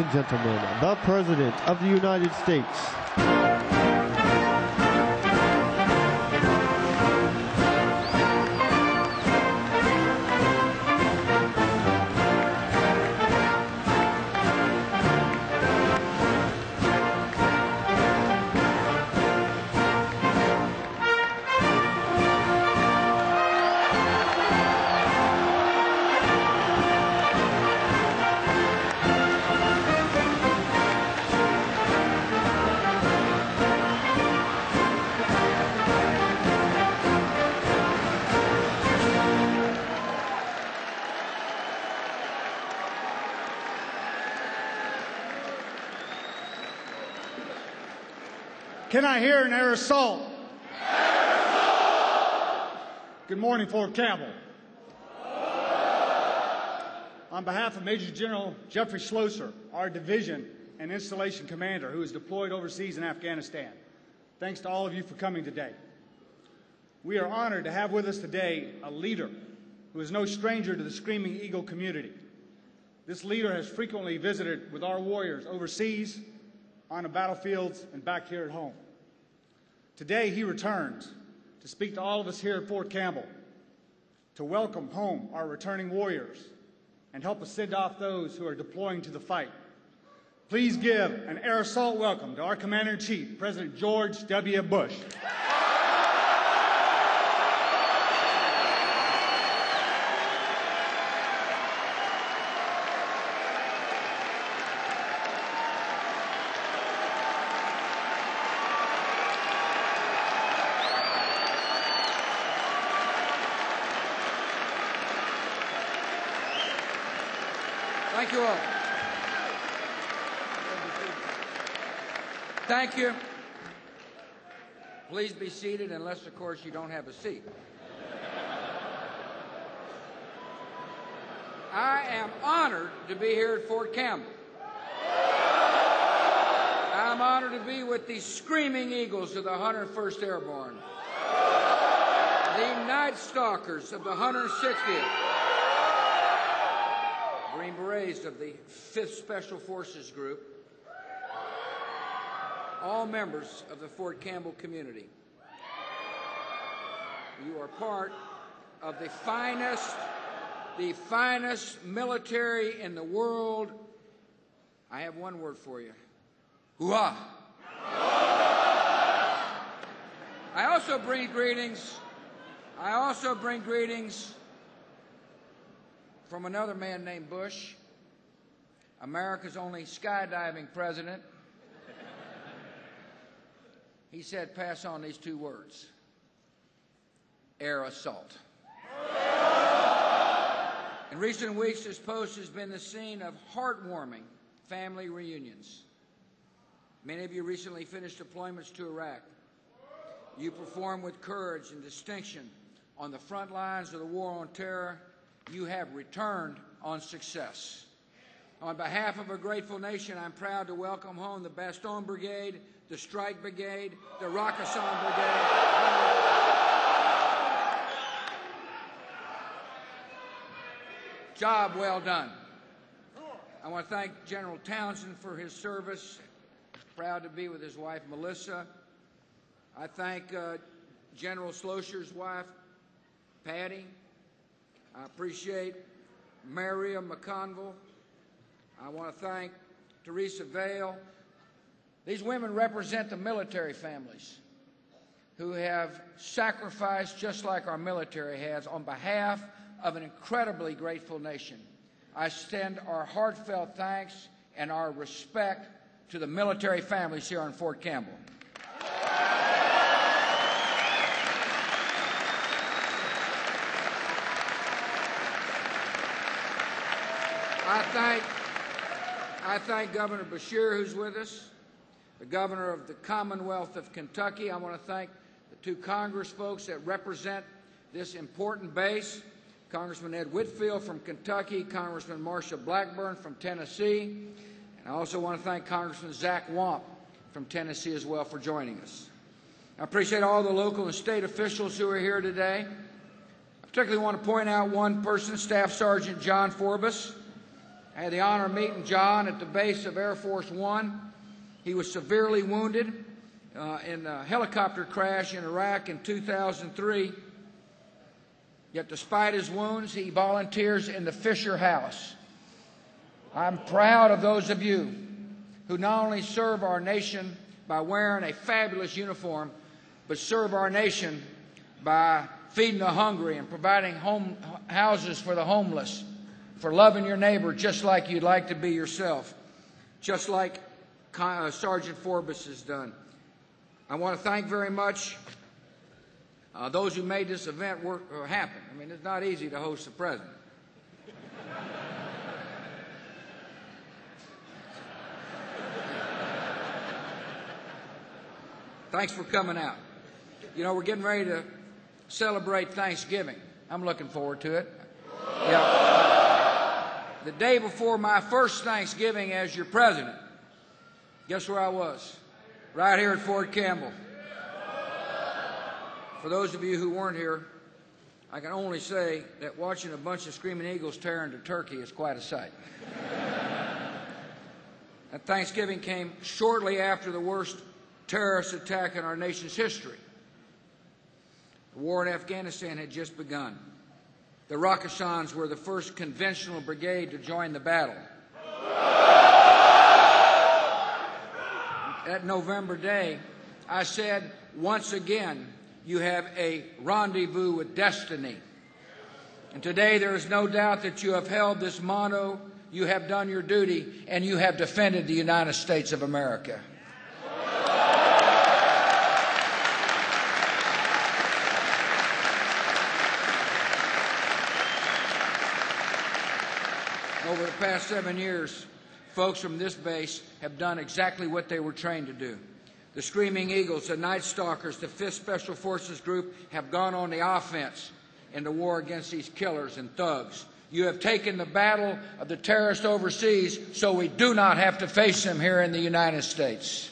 and gentlemen, the President of the United States. Can I hear an air assault? Good morning, Fort Campbell. On behalf of Major General Jeffrey Schlosser, our division and installation commander who is deployed overseas in Afghanistan, thanks to all of you for coming today. We are honored to have with us today a leader who is no stranger to the Screaming Eagle community. This leader has frequently visited with our warriors overseas, on the battlefields, and back here at home. Today, he returns to speak to all of us here at Fort Campbell, to welcome home our returning warriors, and help us send off those who are deploying to the fight. Please give an air assault welcome to our Commander-in-Chief, President George W. Bush. Thank you all. Thank you. Please be seated unless, of course, you don't have a seat. I am honored to be here at Fort Campbell. I'm honored to be with the Screaming Eagles of the 101st Airborne, the Night Stalkers of the 160th, Green Berets of the 5th Special Forces Group, all members of the Fort Campbell community. You are part of the finest military in the world. I have one word for you. Hoo-ha! I also bring greetings from another man named Bush, America's only skydiving president. He said, pass on these two words: air assault. In recent weeks, this post has been the scene of heartwarming family reunions. Many of you recently finished deployments to Iraq. You performed with courage and distinction on the front lines of the war on terror. You have returned on success. On behalf of a grateful nation, I'm proud to welcome home the Bastogne Brigade, the Strike Brigade, the Rakassan Brigade. Job well done. I want to thank General Townsend for his service. Proud to be with his wife, Melissa. I thank General Schlosser's wife, Patty. I appreciate Maria McConville. I want to thank Teresa Vale. These women represent the military families who have sacrificed just like our military has on behalf of an incredibly grateful nation. I extend our heartfelt thanks and our respect to the military families here in Fort Campbell. I thank Governor Beshear, who's with us, the Governor of the Commonwealth of Kentucky. I want to thank the two Congress folks that represent this important base, Congressman Ed Whitfield from Kentucky, Congressman Marsha Blackburn from Tennessee, and I also want to thank Congressman Zach Wamp from Tennessee as well for joining us. I appreciate all the local and state officials who are here today. I particularly want to point out one person, Staff Sergeant John Forbes. I had the honor of meeting John at the base of Air Force One. He was severely wounded in a helicopter crash in Iraq in 2003. Yet despite his wounds, he volunteers in the Fisher House. I'm proud of those of you who not only serve our nation by wearing a fabulous uniform, but serve our nation by feeding the hungry and providing houses for the homeless, for loving your neighbor just like you'd like to be yourself, just like Sergeant Forbes has done. I want to thank very much those who made this event happen. I mean, it's not easy to host the president. Thanks for coming out. You know, we're getting ready to celebrate Thanksgiving. I'm looking forward to it. Yeah. The day before my first Thanksgiving as your president, guess where I was? Right here at Fort Campbell. For those of you who weren't here, I can only say that watching a bunch of screaming eagles tear into turkey is quite a sight. That Thanksgiving came shortly after the worst terrorist attack in our nation's history. The war in Afghanistan had just begun. The Rakashans were the first conventional brigade to join the battle. That November day, I said, once again, you have a rendezvous with destiny. And today there is no doubt that you have held this motto, you have done your duty, and you have defended the United States of America. Over the past 7 years, folks from this base have done exactly what they were trained to do. The Screaming Eagles, the Night Stalkers, the 5th Special Forces Group have gone on the offense in the war against these killers and thugs. You have taken the battle of the terrorists overseas so we do not have to face them here in the United States.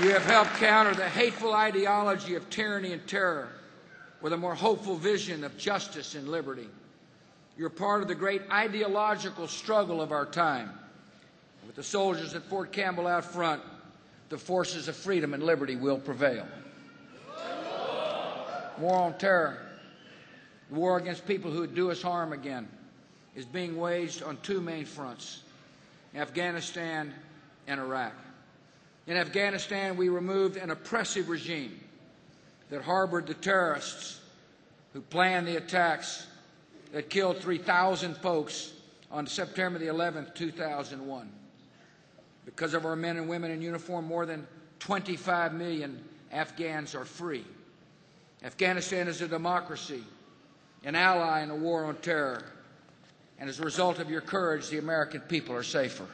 You have helped counter the hateful ideology of tyranny and terror with a more hopeful vision of justice and liberty. You're part of the great ideological struggle of our time. With the soldiers at Fort Campbell out front, the forces of freedom and liberty will prevail. War on terror, the war against people who would do us harm again, is being waged on two main fronts, Afghanistan and Iraq. In Afghanistan, we removed an oppressive regime that harbored the terrorists who planned the attacks that killed 3,000 folks on September the 11th, 2001. Because of our men and women in uniform, more than 25 million Afghans are free. Afghanistan is a democracy, an ally in the war on terror, and as a result of your courage, the American people are safer.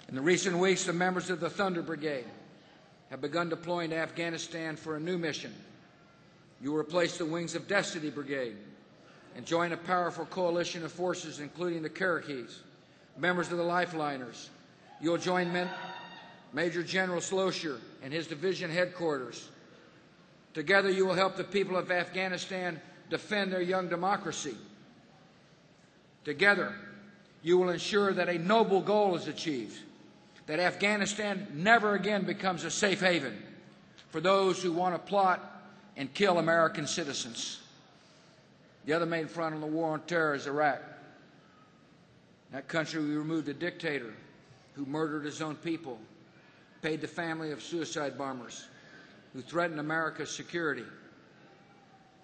In the recent weeks, the members of the Thunder Brigade have begun deploying to Afghanistan for a new mission. You will replace the Wings of Destiny Brigade and join a powerful coalition of forces, including the Cherokees, members of the Lifeliners. You'll join Major General Slosher and his division headquarters. Together, you will help the people of Afghanistan defend their young democracy. Together, you will ensure that a noble goal is achieved, that Afghanistan never again becomes a safe haven for those who want to plot and kill American citizens. The other main front on the war on terror is Iraq. In that country, we removed a dictator who murdered his own people, paid the family of suicide bombers, who threatened America's security.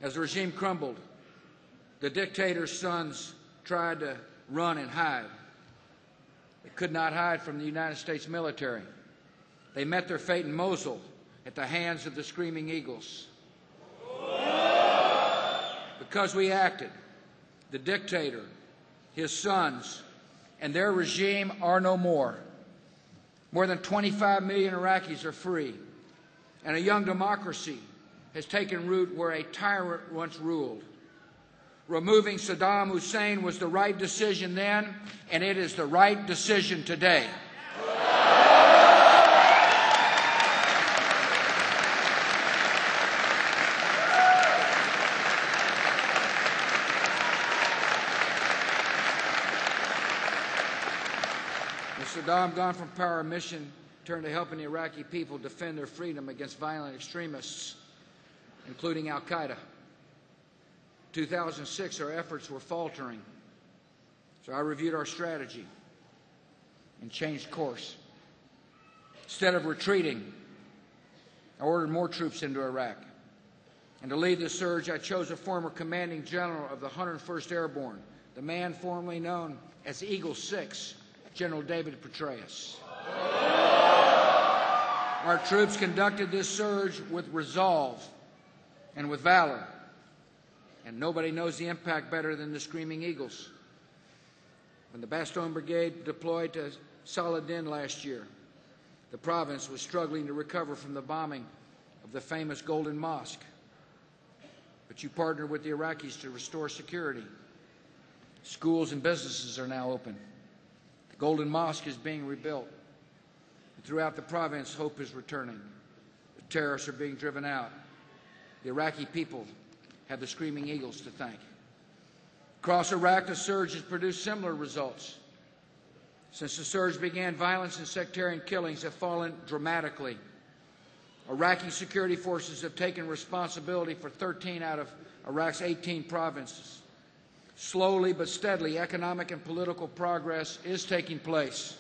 As the regime crumbled, the dictator's sons tried to run and hide. They could not hide from the United States military. They met their fate in Mosul at the hands of the Screaming Eagles. Because we acted, the dictator, his sons, and their regime are no more. More than 25 million Iraqis are free, and a young democracy has taken root where a tyrant once ruled. Removing Saddam Hussein was the right decision then, and it is the right decision today. The Saddam Gone from Power mission turned to helping the Iraqi people defend their freedom against violent extremists, including Al-Qaeda. 2006, our efforts were faltering, so I reviewed our strategy and changed course. Instead of retreating, I ordered more troops into Iraq. And to lead the surge, I chose a former commanding general of the 101st Airborne, the man formerly known as Eagle 6, General David Petraeus. Our troops conducted this surge with resolve and with valor. And nobody knows the impact better than the Screaming Eagles. When the Bastogne Brigade deployed to Saladin last year, the province was struggling to recover from the bombing of the famous Golden Mosque. But you partnered with the Iraqis to restore security. Schools and businesses are now open. The Golden Mosque is being rebuilt. And throughout the province, hope is returning. The terrorists are being driven out. The Iraqi people have the Screaming Eagles to thank. Across Iraq, the surge has produced similar results. Since the surge began, violence and sectarian killings have fallen dramatically. Iraqi security forces have taken responsibility for 13 out of Iraq's 18 provinces. Slowly but steadily, economic and political progress is taking place.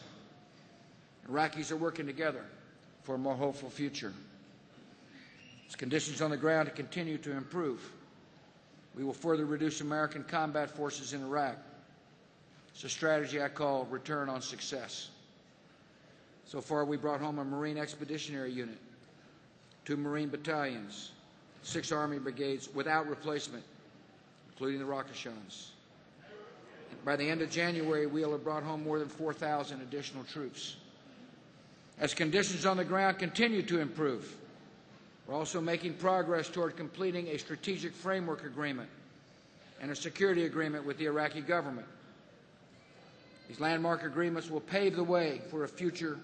Iraqis are working together for a more hopeful future. As conditions on the ground continue to improve, we will further reduce American combat forces in Iraq. It's a strategy I call return on success. So far, we brought home a Marine Expeditionary Unit, 2 Marine battalions, 6 Army brigades without replacement, including the Rakashans. By the end of January, we'll have brought home more than 4,000 additional troops. As conditions on the ground continue to improve, we're also making progress toward completing a strategic framework agreement and a security agreement with the Iraqi government. These landmark agreements will pave the way for a future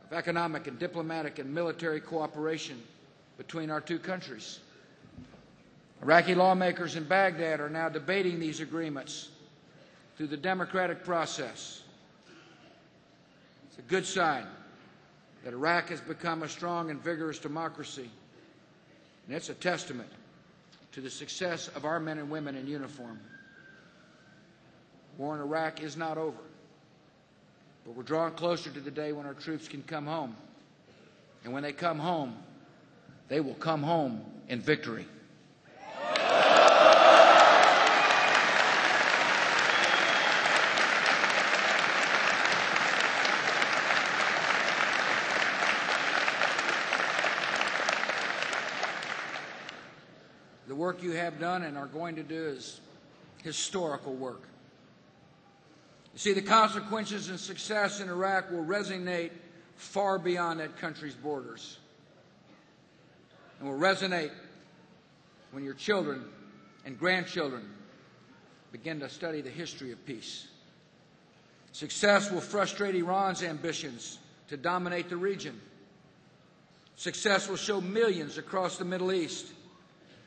of economic and diplomatic and military cooperation between our two countries. Iraqi lawmakers in Baghdad are now debating these agreements through the democratic process. It's a good sign that Iraq has become a strong and vigorous democracy, and it's a testament to the success of our men and women in uniform. War in Iraq is not over, but we're drawing closer to the day when our troops can come home. And when they come home, they will come home in victory. The work you have done and are going to do is historical work. You see, the consequences and success in Iraq will resonate far beyond that country's borders, and will resonate when your children and grandchildren begin to study the history of peace. Success will frustrate Iran's ambitions to dominate the region. Success will show millions across the Middle East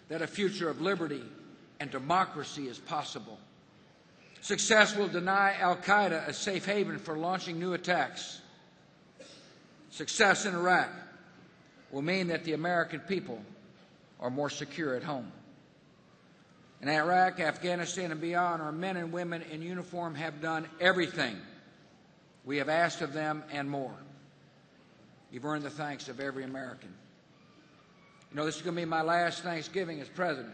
that a future of liberty and democracy is possible. Success will deny Al-Qaeda a safe haven for launching new attacks. Success in Iraq will mean that the American people are more secure at home. In Iraq, Afghanistan, and beyond, our men and women in uniform have done everything we have asked of them and more. You've earned the thanks of every American. You know, this is going to be my last Thanksgiving as president.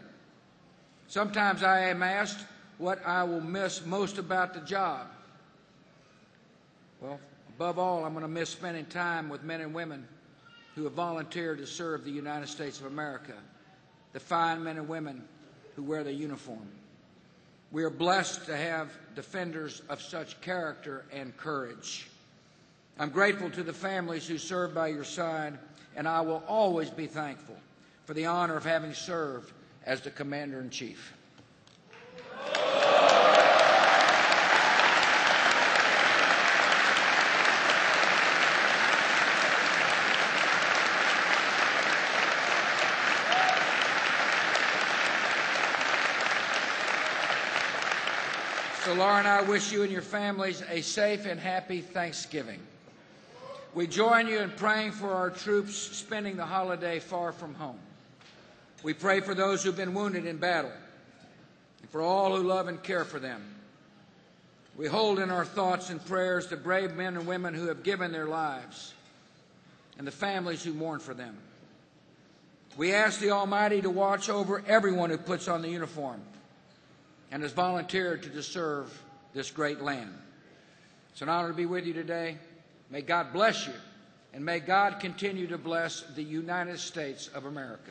Sometimes I am asked what I will miss most about the job. Well, above all, I'm going to miss spending time with men and women who have volunteered to serve the United States of America, the fine men and women who wear the uniform. We are blessed to have defenders of such character and courage. I'm grateful to the families who serve by your side, and I will always be thankful for the honor of having served as the Commander-in-Chief. So So Laura and I wish you and your families a safe and happy Thanksgiving. We join you in praying for our troops spending the holiday far from home. We pray for those who've been wounded in battle and for all who love and care for them. We hold in our thoughts and prayers the brave men and women who have given their lives and the families who mourn for them. We ask the Almighty to watch over everyone who puts on the uniform and has volunteered to serve this great land. It's an honor to be with you today. May God bless you, and may God continue to bless the United States of America.